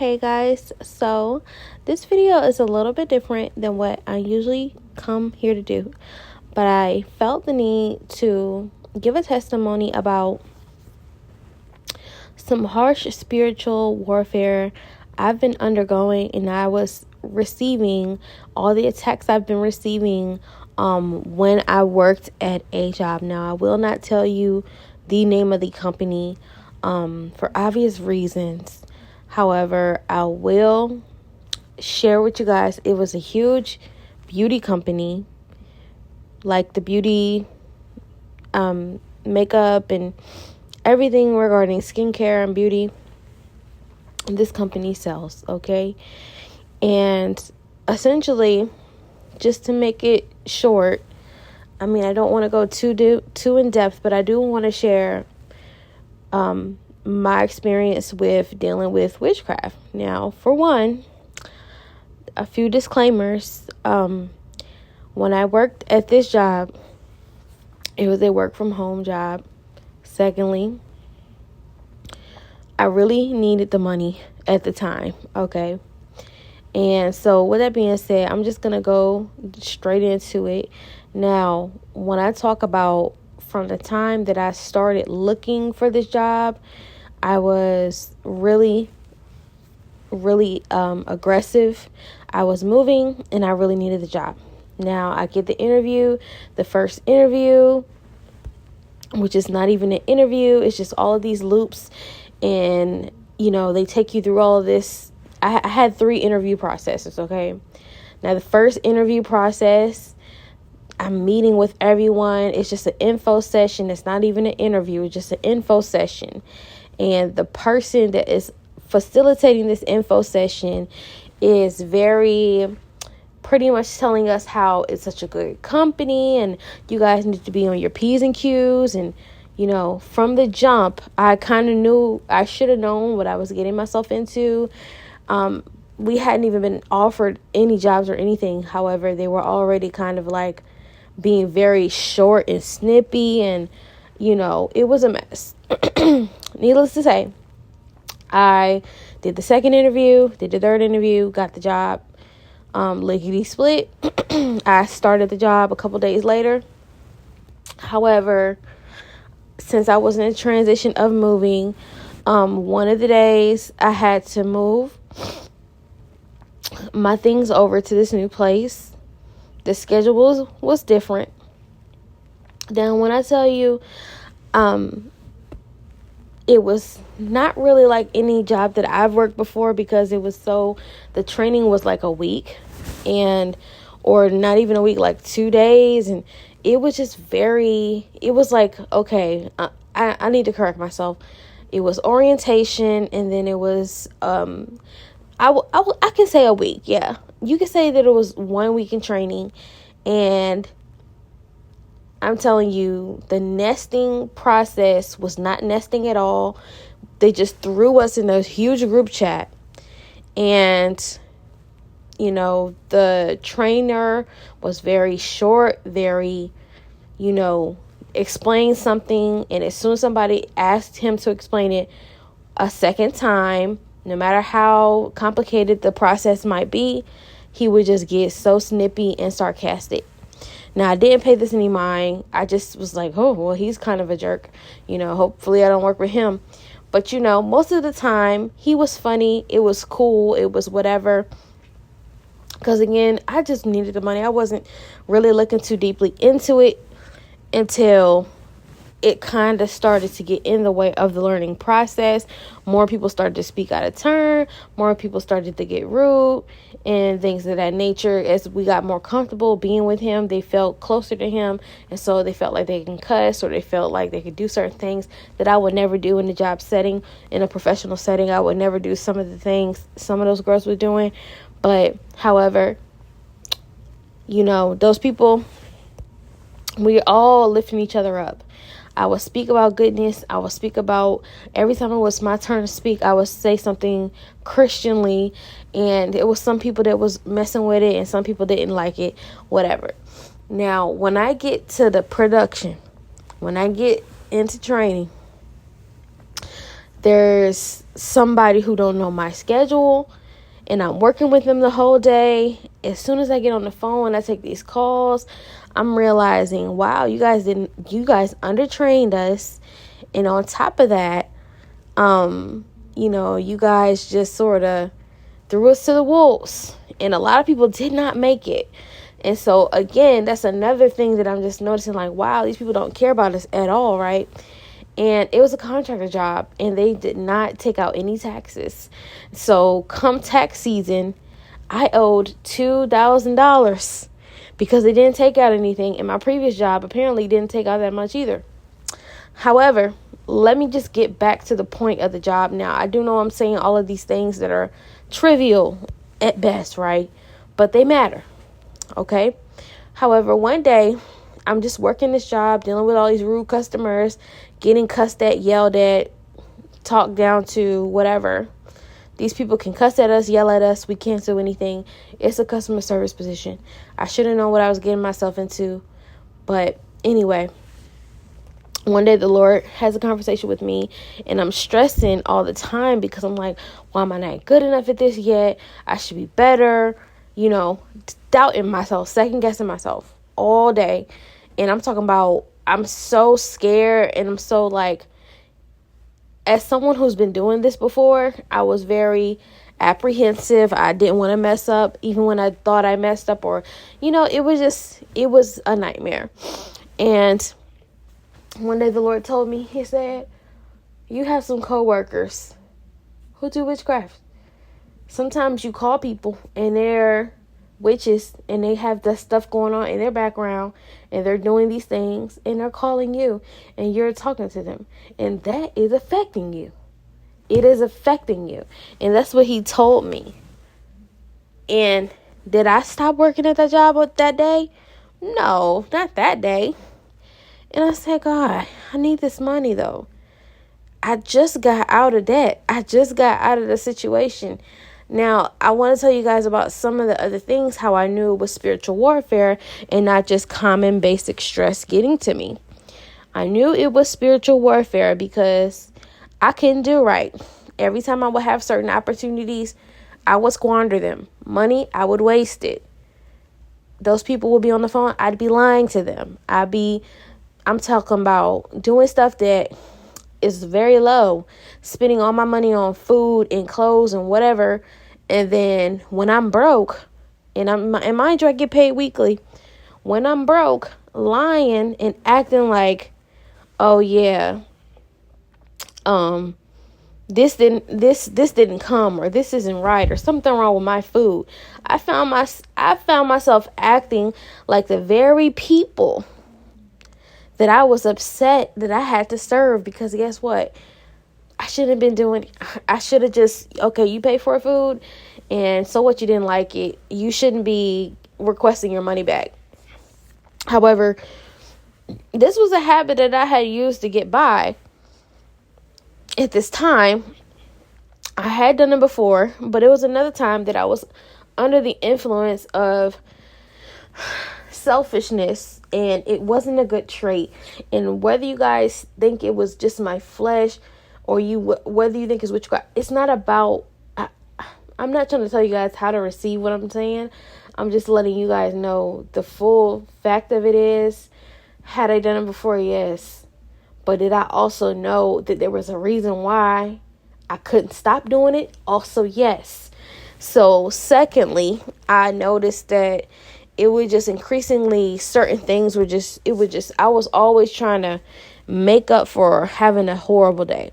Hey guys, so this video is a little bit different than what I usually come here to do, but I felt the need to give a testimony about some harsh spiritual warfare I've been undergoing, and I was receiving all the attacks I've been receiving when I worked at a job. Now, I will not tell you the name of the company for obvious reasons. However, I will share with you guys, it was a huge beauty company, like the beauty makeup and everything regarding skincare and beauty this company sells, okay? And essentially, just to make it short, I mean, I don't want to go too in depth, but I do want to share my experience with dealing with witchcraft. Now, for one, a few disclaimers. When I worked at this job, it was a work from home job. Secondly, I really needed the money at the time, okay? And so with that being said, I'm just going to go straight into it. Now, when I talk about from the time that I started looking for this job, I was really aggressive. I was moving and I really needed the job. Now, I get the interview, the first interview, which is not even an interview. It's just all of these loops. And, you know, they take you through all of this. I had 3 interview processes, okay? Now, the first interview process, I'm meeting with everyone. It's just an info session. It's not even an interview. It's just an info session. And the person that is facilitating this info session is pretty much telling us how it's such a good company and you guys need to be on your P's and Q's. And, you know, from the jump, I kind of knew I should have known what I was getting myself into. We hadn't even been offered any jobs or anything. However, they were already kind of like being very short and snippy, and, you know, it was a mess. Needless to say, I did the second interview, did the third interview, got the job, lickety split. I started the job a couple days later. However, since I was in a transition of moving, one of the days I had to move my things over to this new place. The schedule was different. Now, when I tell you, it was not really like any job that I've worked before, because the training was like a week, or not even a week, like 2 days. And it was just it was like, okay, I need to correct myself. It was orientation, and then it was, I can say a week. Yeah, you can say that it was 1 week in training. And I'm telling you, the nesting process was not nesting at all. They just threw us in a huge group chat. And, you know, the trainer was very short, very, you know, explain something. And as soon as somebody asked him to explain it a second time, no matter how complicated the process might be, he would just get so snippy and sarcastic. Now, I didn't pay this any mind. I just was like, oh, well, he's kind of a jerk. You know, hopefully I don't work with him. But, you know, most of the time, he was funny. It was cool. It was whatever. Because, again, I just needed the money. I wasn't really looking too deeply into it until it kind of started to get in the way of the learning process. More people started to speak out of turn. More people started to get rude and things of that nature. As we got more comfortable being with him, they felt closer to him. And so they felt like they can cuss, or they felt like they could do certain things that I would never do in the job setting. In a professional setting, I would never do some of the things some of those girls were doing. But, however, you know, those people, we all lifting each other up. I would speak about goodness. I would speak about, every time it was my turn to speak, I would say something Christianly. And it was some people that was messing with it and some people didn't like it, whatever. Now, when I get to the production, when I get into training, There's somebody who don't know my schedule, and I'm working with them the whole day. As soon as I get on the phone and I take these calls, I'm realizing, wow, you guys undertrained us. And on top of that, you guys just sort of threw us to the wolves. And a lot of people did not make it. And so, again, that's another thing that I'm just noticing, like, wow, these people don't care about us at all, right? And it was a contractor job, and they did not take out any taxes. So come tax season, I owed $2,000 because they didn't take out anything. And my previous job apparently didn't take out that much either. However, let me just get back to the point of the job now. I do know I'm saying all of these things that are trivial at best, right? But they matter, okay? However, one day, I'm just working this job, dealing with all these rude customers, getting cussed at, yelled at, talked down to, whatever. These people can cuss at us, yell at us. We can't do anything. It's a customer service position. I should have known what I was getting myself into. But anyway, one day the Lord has a conversation with me, and I'm stressing all the time because I'm like, why am I not good enough at this yet? I should be better. Doubting myself, second guessing myself all day. And I'm talking about, I'm so scared, and I'm so like, as someone who's been doing this before, I was very apprehensive. I didn't want to mess up, even when I thought I messed up, or, it was a nightmare. And one day the Lord told me, he said, you have some coworkers who do witchcraft. Sometimes you call people and they're witches and they have the stuff going on in their background and they're doing these things and they're calling you and you're talking to them, and that is affecting you. It is affecting you. And that's what he told me. And did I stop working at that job that day? No, not that day. And I said, God, I need this money though. I just got out of debt. I just got out of the situation. Now, I want to tell you guys about some of the other things, how I knew it was spiritual warfare and not just common basic stress getting to me. I knew it was spiritual warfare because I couldn't do right. Every time I would have certain opportunities, I would squander them. Money, I would waste it. Those people would be on the phone, I'd be lying to them. I'm talking about doing stuff that is very low, spending all my money on food and clothes and whatever. And then when I'm broke, and mind you, I get paid weekly. When I'm broke, lying and acting like, oh yeah, this didn't come, or this isn't right, or something wrong with my food. I found myself acting like the very people that I was upset that I had to serve, because guess what? I shouldn't have been doing. I should have just, okay, you pay for food, and so what, you didn't like it. You shouldn't be requesting your money back. However, this was a habit that I had used to get by. At this time, I had done it before, but it was another time that I was under the influence of selfishness, and it wasn't a good trait. And whether you guys think it was just my flesh, or whether you think it's witchcraft, it's not about, I'm not trying to tell you guys how to receive what I'm saying. I'm just letting you guys know the full fact of it is, had I done it before? Yes. But did I also know that there was a reason why I couldn't stop doing it? Also, yes. So secondly, I noticed that it was just increasingly, certain things were just, I was always trying to make up for having a horrible day.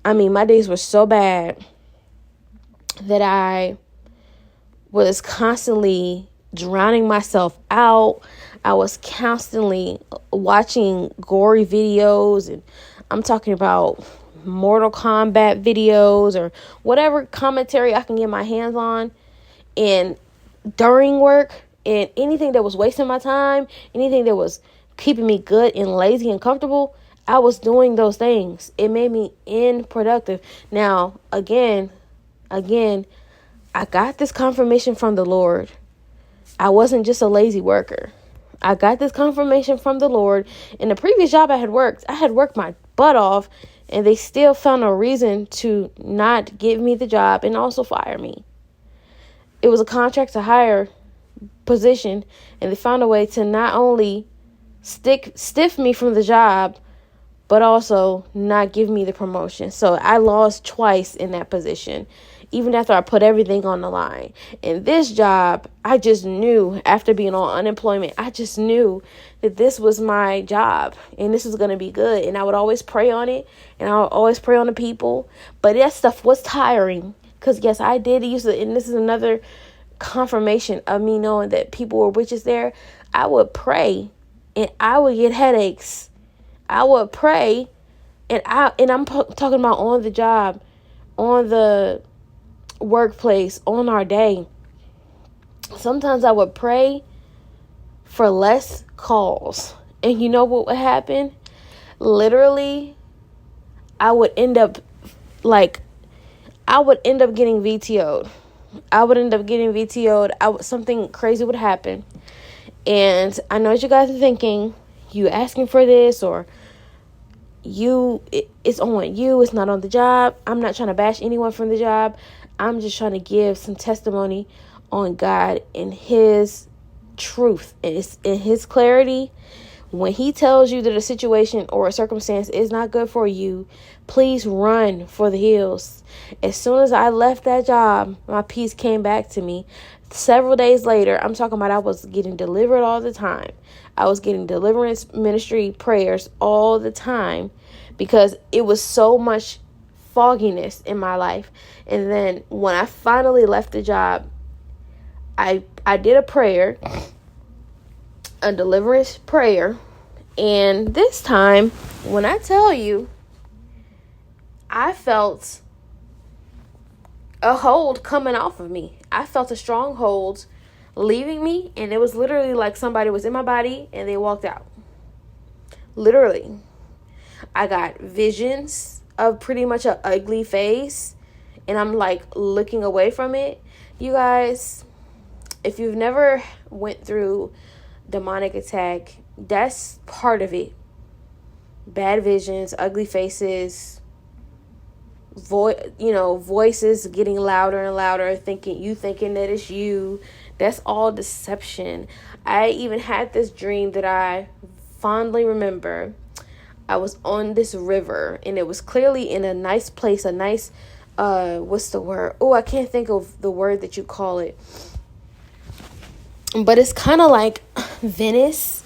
I mean, my days were so bad that I was constantly drowning myself out. I was constantly watching gory videos, and I'm talking about Mortal Kombat videos or whatever commentary I can get my hands on. And during work, and anything that was wasting my time, anything that was keeping me good and lazy and comfortable, I was doing those things. It made me unproductive. Now, again, I got this confirmation from the Lord. I wasn't just a lazy worker. I got this confirmation from the Lord. In the previous job I had worked my butt off, And they still found a reason to not give me the job and also fire me. It was a contract to hire position, and they found a way to not only stiff me from the job, but also not give me the promotion. So I lost twice in that position, even after I put everything on the line. And this job, I just knew, after being on unemployment, I just knew that this was my job and this was going to be good. And I would always pray on it, and I would always pray on the people. But that stuff was tiring, because yes, I did use it. And this is another confirmation of me knowing that people were witches there. I would pray and I would get headaches. I would pray and I'm talking about on the job, on the workplace, on our day. Sometimes I would pray for less calls. And you know what would happen? Literally, I would end up getting VTO'd. Something crazy would happen. And I know what you guys are thinking. You asking for this, or it's on you. It's not on the job. I'm not trying to bash anyone from the job. I'm just trying to give some testimony on God and His truth and His clarity. When He tells you that a situation or a circumstance is not good for you, please run for the hills. As soon as I left that job, my peace came back to me. Several days later, I'm talking about I was getting delivered all the time. I was getting deliverance ministry prayers all the time, because it was so much fogginess in my life. And then when I finally left the job, I did a prayer, a deliverance prayer. And this time, when I tell you, I felt a hold coming off of me. I felt a strong hold leaving me, and it was literally like somebody was in my body and they walked out. Literally. I got visions of pretty much an ugly face, and I'm like looking away from it. You guys, if you've never went through demonic attack, that's part of it. Bad visions, ugly faces, voices getting louder and louder, thinking that it's you. That's all deception. I even had this dream that I fondly remember. I was on this river, and it was clearly in a nice place, a nice, what's the word? Oh, I can't think of the word that you call it. But it's kind of like Venice.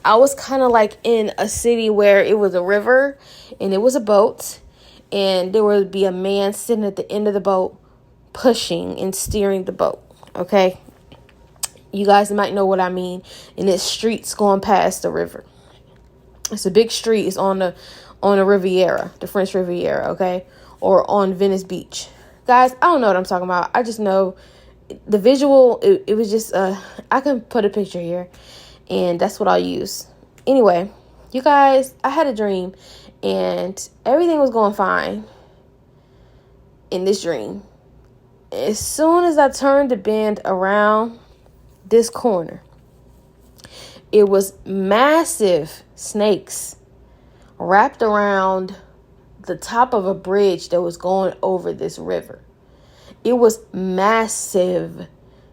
I was kind of like in a city where it was a river and it was a boat, and there would be a man sitting at the end of the boat pushing and steering the boat. Okay. You guys might know what I mean. And it's streets going past the river. It's a big street. It's on the Riviera, the French Riviera, okay? Or on Venice Beach. Guys, I don't know what I'm talking about. I just know the visual, it was just, I can put a picture here, and that's what I'll use. Anyway, you guys, I had a dream, and everything was going fine in this dream. As soon as I turned the bend around this corner, it was massive snakes wrapped around the top of a bridge that was going over this river. It was massive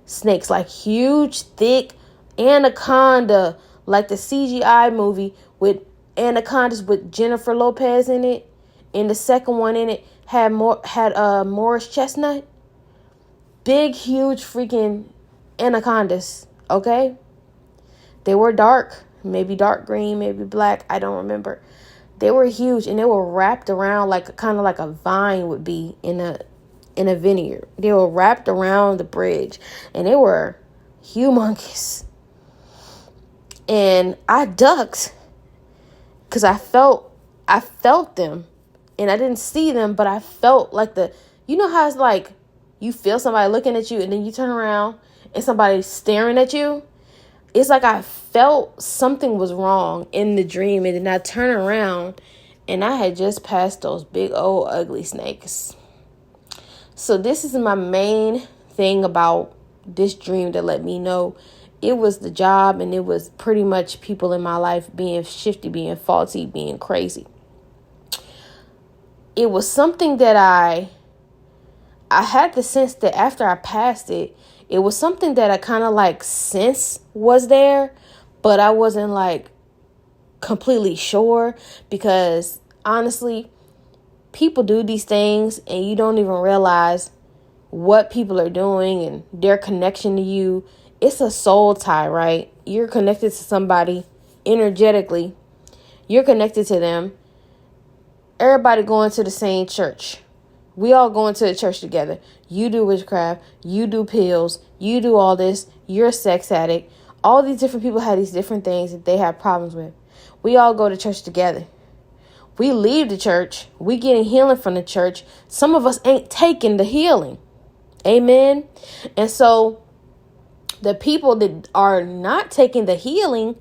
snakes, like huge, thick anaconda, like the CGI movie with anacondas with Jennifer Lopez in it. And the second one in it had Morris Chestnut. Big, huge freaking anacondas, okay? They were dark, maybe dark green, maybe black, I don't remember. They were huge, and they were wrapped around kind of like a vine would be in a vineyard. They were wrapped around the bridge, and they were humongous. And I ducked because I felt them, and I didn't see them, but I felt like you know how it's like you feel somebody looking at you, and then you turn around and somebody's staring at you? It's like I felt something was wrong in the dream, and then I turn around, and I had just passed those big old ugly snakes. So this is my main thing about this dream that let me know it was the job, and it was pretty much people in my life being shifty, being faulty, being crazy. it was something that I had the sense that after I passed it, it was something that I kind of like sense was there, but I wasn't like completely sure, because honestly, people do these things and you don't even realize what people are doing and their connection to you. It's a soul tie, right? You're connected to somebody energetically. You're connected to them. Everybody going to the same church. We all going to the church together. You do witchcraft. You do pills. You do all this. You're a sex addict. All these different people have these different things that they have problems with. We all go to church together. We leave the church. We getting healing from the church. Some of us ain't taking the healing. Amen. And so the people that are not taking the healing,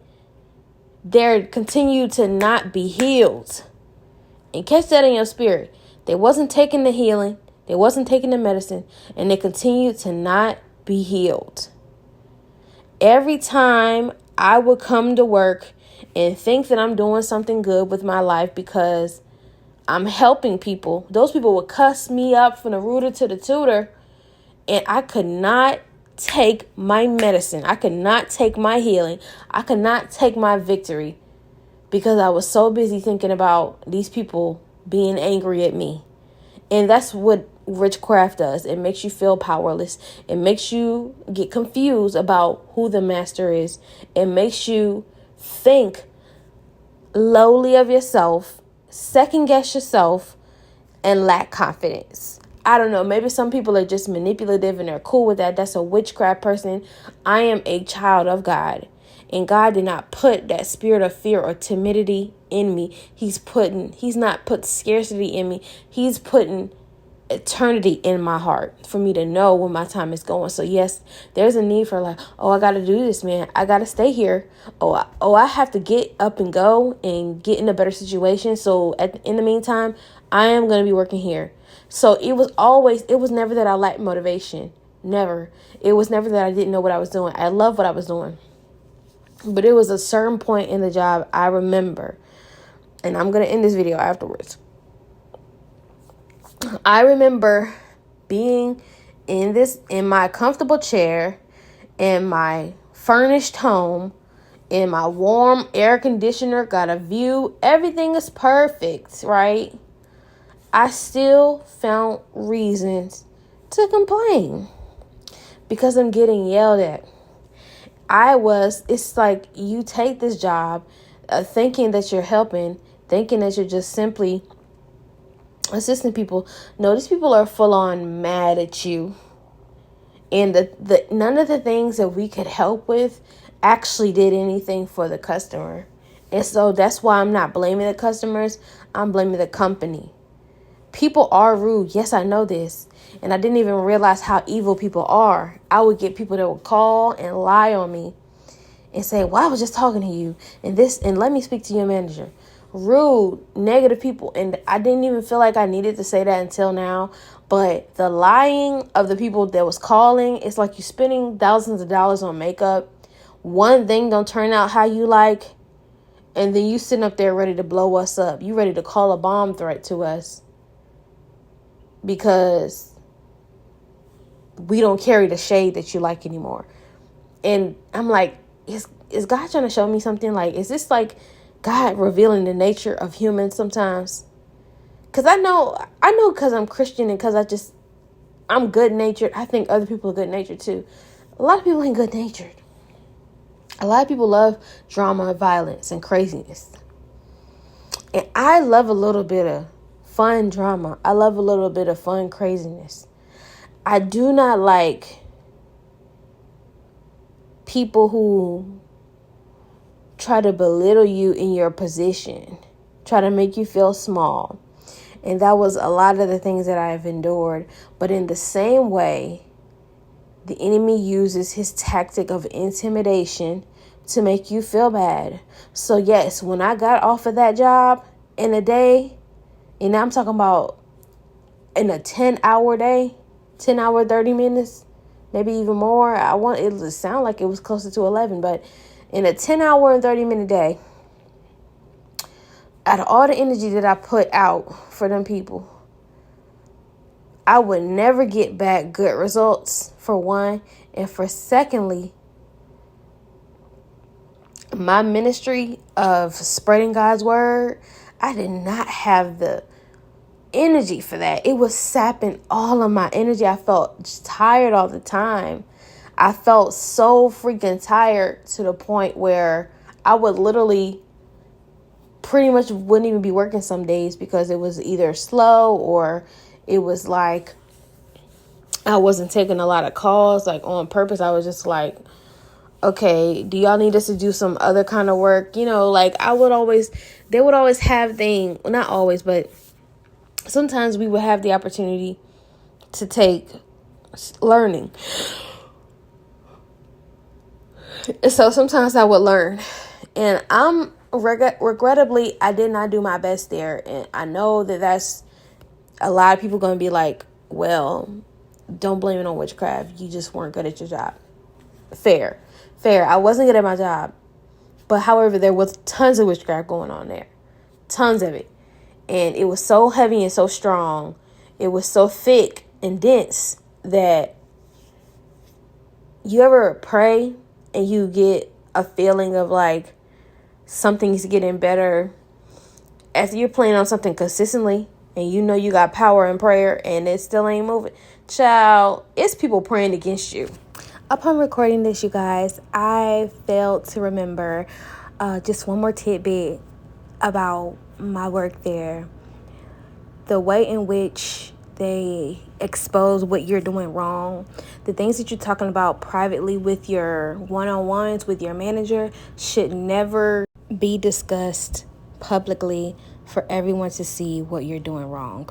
they're continue to not be healed. And catch that in your spirit. They wasn't taking the healing. They wasn't taking the medicine. And they continue to not be healed. Every time I would come to work and think that I'm doing something good with my life because I'm helping people, those people would cuss me up from the rooter to the tutor. And I could not take my medicine. I could not take my healing. I could not take my victory because I was so busy thinking about these people being angry at me. And that's what witchcraft does. It makes you feel powerless. It makes you get confused about who the master is. It makes you think lowly of yourself, second guess yourself, and lack confidence. I don't know. Maybe some people are just manipulative and they're cool with that. That's a witchcraft person. I am a child of God. And God did not put that spirit of fear or timidity in me. He's not put scarcity in me. He's putting eternity in my heart for me to know when my time is going. So yes, there's a need for like, oh, I got to do this, man. I got to stay here. I have to get up and go and get in a better situation. So in the meantime, I am going to be working here. So it was never that I lacked motivation. Never. It was never that I didn't know what I was doing. I love what I was doing. But it was a certain point in the job I remember, and I'm going to end this video afterwards. I remember being in my comfortable chair, in my furnished home, in my warm air conditioner, got a view. Everything is perfect, right? I still found reasons to complain because I'm getting yelled at. It's like you take this job thinking that you're helping, thinking that you're just simply assisting people. No, these people are full on mad at you. And the none of the things that we could help with actually did anything for the customer. And so that's why I'm not blaming the customers. I'm blaming the company. People are rude. Yes, I know this. And I didn't even realize how evil people are. I would get people that would call and lie on me and say, well, I was just talking to you and let me speak to your manager. Rude, negative people. And I didn't even feel like I needed to say that until now. But the lying of the people that was calling, it's like you spending thousands of dollars on makeup. One thing don't turn out how you like. And then you sitting up there ready to blow us up. You ready to call a bomb threat to us. Because we don't carry the shade that you like anymore. And I'm like, is God trying to show me something? Like, is this like God revealing the nature of humans sometimes? Because I know because I'm Christian and because I'm good natured. I think other people are good natured too. A lot of people ain't good natured. A lot of people love drama, violence, and craziness. And I love a little bit of fun drama. I love a little bit of fun craziness. I do not like people who try to belittle you in your position, try to make you feel small. And that was a lot of the things that I have endured. But in the same way, the enemy uses his tactic of intimidation to make you feel bad. So yes, when I got off of that job in a day, and I'm talking about in a 10-hour day, 10 hour, 30 minutes, maybe even more. I want it to sound like it was closer to 11, but in a 10-hour and 30-minute day, out of all the energy that I put out for them people, I would never get back good results, for one. And for secondly, my ministry of spreading God's word, I did not have the energy for that. It was sapping all of my energy. I felt just tired all the time. I felt so freaking tired to the point where I would literally pretty much wouldn't even be working some days because it was either slow or it was like I wasn't taking a lot of calls like on purpose. I was just like, okay, do y'all need us to do some other kind of work? Like they would always have things, well, not always, but sometimes we would have the opportunity to take learning. So sometimes I would learn, and regrettably, I did not do my best there. And I know that's a lot of people going to be like, well, don't blame it on witchcraft. You just weren't good at your job. Fair. I wasn't good at my job. But however, there was tons of witchcraft going on there. Tons of it. And it was so heavy and so strong. It was so thick and dense that you ever pray and you get a feeling of like something's getting better as you're playing on something consistently and you know you got power in prayer and it still ain't moving. Child, it's people praying against you. Upon recording this, you guys, I failed to remember just one more tidbit about my work there. The way in which they expose what you're doing wrong, the things that you're talking about privately with your one-on-ones with your manager should never be discussed publicly for everyone to see what you're doing wrong.